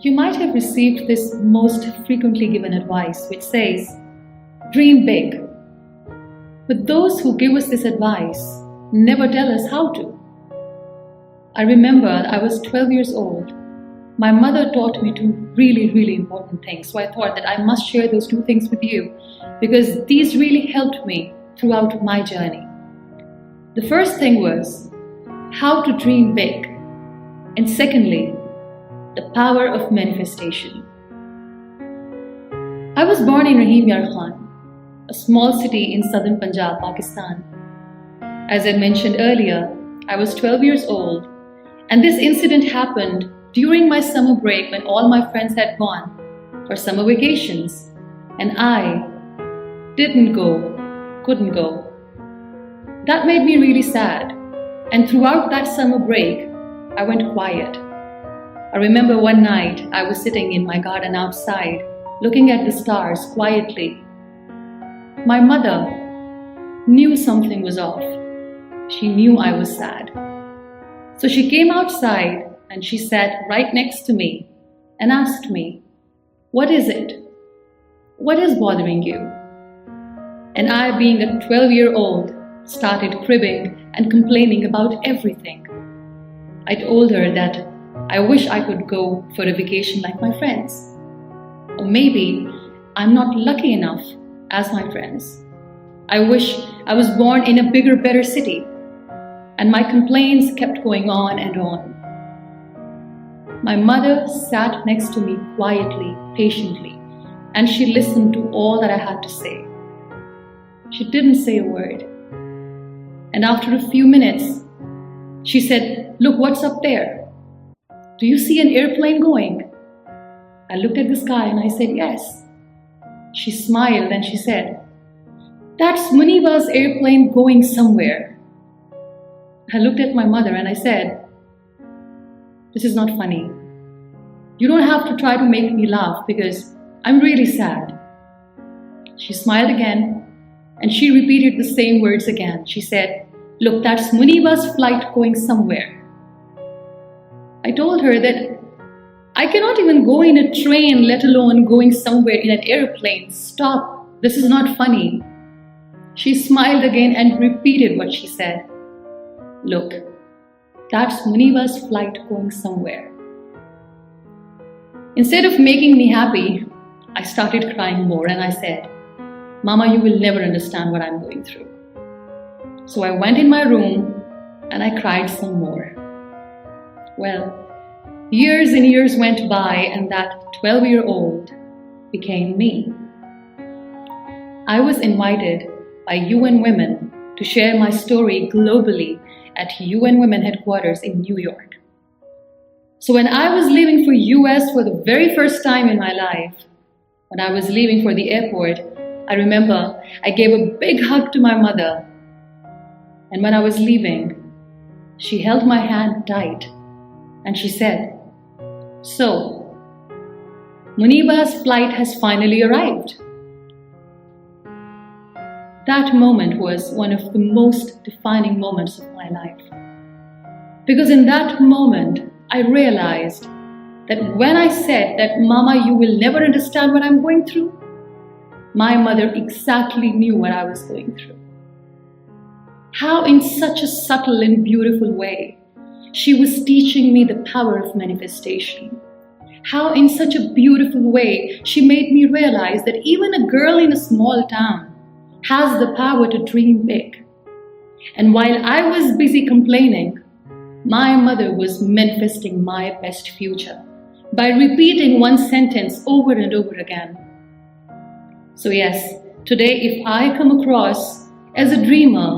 You might have received this most frequently given advice, which says, dream big. But those who give us this advice never tell us how to. I remember I was 12 years old. My mother taught me two really important things. So I thought that I must share those two things with you because these really helped me throughout my journey. The first thing was how to dream big. And secondly, the power of manifestation. I was born in Rahim Yar Khan, a small city in southern Punjab, Pakistan. As I mentioned earlier, I was 12 years old, and this incident happened during my summer break when all my friends had gone for summer vacations, and I couldn't go. That made me really sad, and throughout that summer break, I went quiet. I remember one night I was sitting in my garden outside, looking at the stars quietly. My mother knew something was off. She knew I was sad. So she came outside and she sat right next to me and asked me, "What is it? What is bothering you?" And I, being a 12-year-old, started cribbing and complaining about everything. I told her that I wish I could go for a vacation like my friends. Or maybe I'm not lucky enough as my friends. I wish I was born in a bigger, better city. And my complaints kept going on and on. My mother sat next to me quietly, patiently, and she listened to all that I had to say. She didn't say a word. And after a few minutes, she said, "Look, what's up there? Do you see an airplane going?" I looked at the sky and I said, "Yes." She smiled and she said, "That's Muniba's airplane going somewhere." I looked at my mother and I said, "This is not funny. You don't have to try to make me laugh because I'm really sad." She smiled again and she repeated the same words again. She said, "Look, that's Muniba's flight going somewhere." I told her that I cannot even go in a train, let alone going somewhere in an airplane. Stop, this is not funny. She smiled again and repeated what she said. "Look, that's Muniba's flight going somewhere." Instead of making me happy, I started crying more and I said, "Mama, you will never understand what I'm going through." So I went in my room and I cried some more. Well, years and years went by and that 12-year-old became me. I was invited by UNWomen to share my story globally at UNWomen headquarters in New York. So when I was leaving for US for the very first time in my life, when I was leaving for the airport, I remember I gave a big hug to my mother. And when I was leaving, she held my hand tight and she said, "So, Muniba's flight has finally arrived." That moment was one of the most defining moments of my life. Because in that moment, I realized that when I said that, "Mama, you will never understand what I'm going through," my mother exactly knew what I was going through. How in such a subtle and beautiful way, she was teaching me the power of manifestation. How in such a beautiful way, she made me realize that even a girl in a small town has the power to dream big. And while I was busy complaining, my mother was manifesting my best future by repeating one sentence over and over again. So yes, today if I come across as a dreamer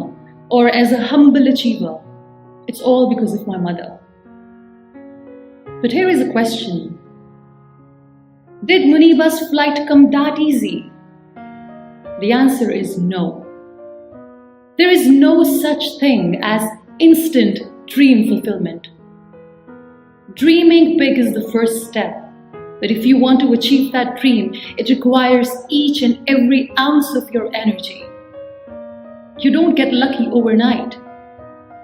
or as a humble achiever, it's all because of my mother. But here is a question. Did Muniba's flight come that easy? The answer is no. There is no such thing as instant dream fulfillment. Dreaming big is the first step, but if you want to achieve that dream, it requires each and every ounce of your energy. You don't get lucky overnight.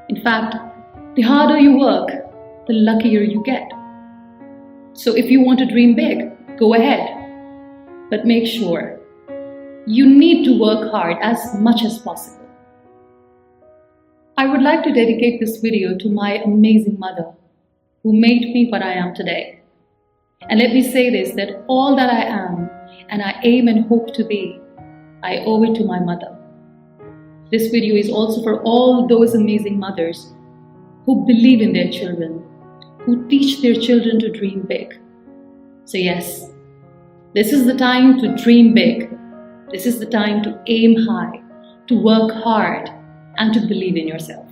In fact, the harder you work, the luckier you get. So if you want to dream big, go ahead. But make sure you need to work hard as much as possible. I would like to dedicate this video to my amazing mother, who made me what I am today. And let me say this, that all that I am and I aim and hope to be, I owe it to my mother. This video is also for all those amazing mothers who believe in their children, who teach their children to dream big. So yes, this is the time to dream big. This is the time to aim high, to work hard, and to believe in yourself.